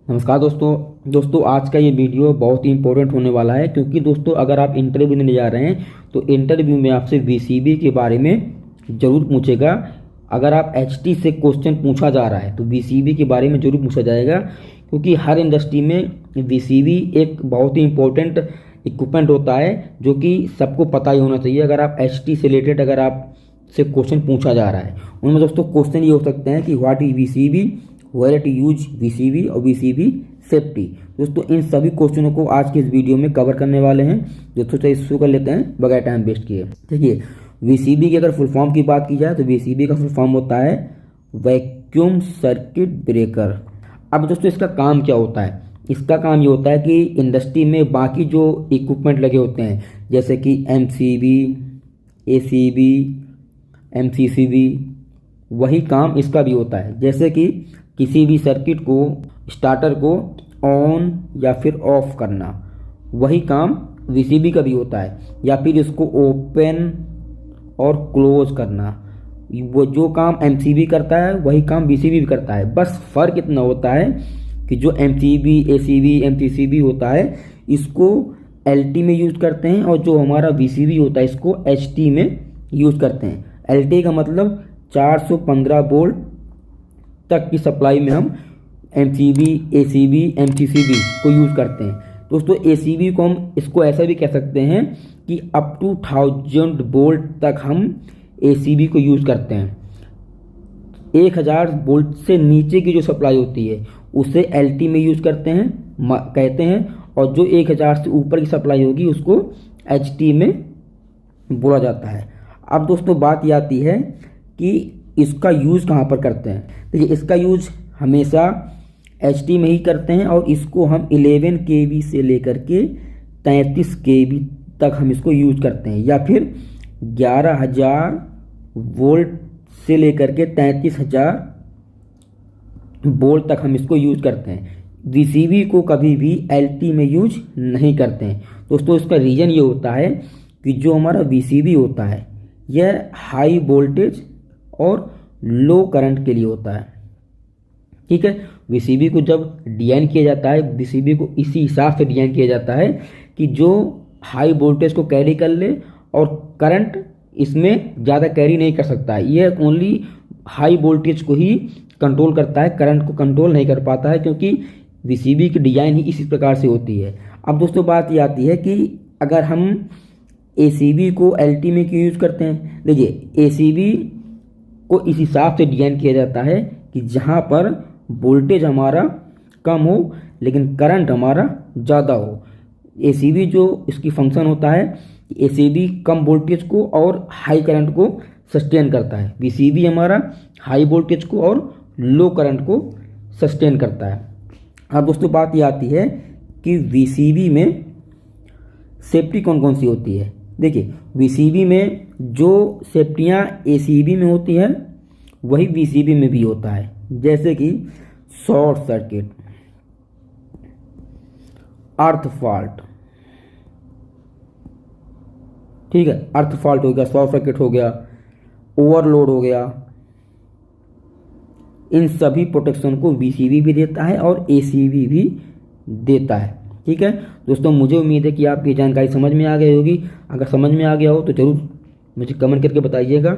नमस्कार दोस्तों आज का ये वीडियो बहुत ही इंपॉर्टेंट होने वाला है, क्योंकि दोस्तों अगर आप इंटरव्यू देने जा रहे हैं तो इंटरव्यू में आपसे वीसीबी के बारे में ज़रूर पूछेगा। अगर आप एचटी से क्वेश्चन पूछा जा रहा है तो वीसीबी के बारे में ज़रूर पूछा जाएगा, क्योंकि हर इंडस्ट्री में वीसीबी एक बहुत ही इंपॉर्टेंट इक्विपमेंट होता है जो कि सबको पता ही होना चाहिए। अगर आप एचटी से रिलेटेड अगर आप से क्वेश्चन पूछा जा रहा है, उनमें दोस्तों क्वेश्चन ये हो सकते हैं कि what is VCB, where to use VCB और वीसीबी सेफ्टी। दोस्तों इन सभी क्वेश्चनों को आज के इस वीडियो में कवर करने वाले हैं। दोस्तों चलिए शुरू कर लेते हैं बगैर टाइम वेस्ट किए। देखिए, वीसीबी की अगर फुल फॉर्म की बात की जाए तो वीसीबी का फुल फॉर्म होता है वैक्यूम सर्किट ब्रेकर। अब दोस्तों इसका काम क्या होता है? इसका काम ये होता है कि इंडस्ट्री में बाकी जो इक्विपमेंट लगे होते हैं जैसे कि एमसीबी, एसीबी, एमसीसीबी, वही काम इसका भी होता है। जैसे कि किसी भी सर्किट को, स्टार्टर को ऑन या फिर ऑफ करना, वही काम वीसीबी का भी होता है। या फिर इसको ओपन और क्लोज करना, वो जो काम एमसीबी करता है वही काम वीसीबी भी करता है। बस फ़र्क इतना होता है कि जो एमसीबी, एसीबी, एमसीसीबी होता है इसको एलटी में यूज करते हैं, और जो हमारा वीसीबी होता है इसको एचटी में यूज करते हैं। एलटी का मतलब 415 वोल्ट तक की सप्लाई में हम एमसीबी, एसीबी, एमसीसीबी को यूज़ करते हैं। दोस्तों एसीबी को हम इसको ऐसा भी कह सकते हैं कि अप टू 1000 वोल्ट तक हम एसीबी को यूज़ करते हैं। 1000 वोल्ट से नीचे की जो सप्लाई होती है उसे एलटी में यूज़ करते हैं कहते हैं, और जो 1000 से ऊपर की सप्लाई होगी उसको एचटी में बोला जाता है। अब दोस्तों बात ये आती है कि इसका यूज़ कहाँ पर करते हैं। देखिए, इसका यूज़ हमेशा एचटी में ही करते हैं, और इसको हम 11 केवी से लेकर के 33 केवी तक हम इसको यूज़ करते हैं, या फिर 11000 वोल्ट से लेकर के 33000 वोल्ट तक हम इसको यूज़ करते हैं। वीसीबी को कभी भी एलटी में यूज नहीं करते हैं। दोस्तों इसका रीज़न ये होता है कि जो हमारा वीसीबी होता है यह हाई वोल्टेज और लो करंट के लिए होता है। ठीक है, वीसीबी को जब डिजाइन किया जाता है, वीसीबी को इसी हिसाब से डिजाइन किया जाता है कि जो हाई वोल्टेज को कैरी कर ले और करंट इसमें ज़्यादा कैरी नहीं कर सकता है। यह ओनली हाई वोल्टेज को ही कंट्रोल करता है, करंट को कंट्रोल नहीं कर पाता है, क्योंकि वीसीबी की डिजाइन ही इसी प्रकार से होती है। अब दोस्तों बात ये आती है कि अगर हम एसीबी को एलटी में क्यों यूज़ करते हैं। देखिए, एसीबी को इस हिसाब से डिजाइन किया जाता है कि जहाँ पर वोल्टेज हमारा कम हो लेकिन करंट हमारा ज़्यादा हो। एसीबी जो इसकी फंक्शन होता है, एसीबी कम वोल्टेज को और हाई करंट को सस्टेन करता है, वीसीबी हमारा हाई वोल्टेज को और लो करंट को सस्टेन करता है। अब दोस्तों बात ये आती है कि वीसीबी में सेफ्टी कौन कौन सी होती है। देखिए, वीसीबी में जो सेफ्टियाँ एसीबी में होती है वही वीसीबी में भी होता है। जैसे कि शॉर्ट सर्किट, अर्थ फॉल्ट, ठीक है, अर्थ फॉल्ट हो गया, शॉर्ट सर्किट हो गया, ओवरलोड हो गया। इन सभी प्रोटेक्शन को वीसीबी भी देता है और एसीबी भी देता है। ठीक है दोस्तों, मुझे उम्मीद है कि आपकी जानकारी समझ में आ गई होगी। अगर समझ में आ गया हो तो ज़रूर मुझे कमेंट करके बताइएगा।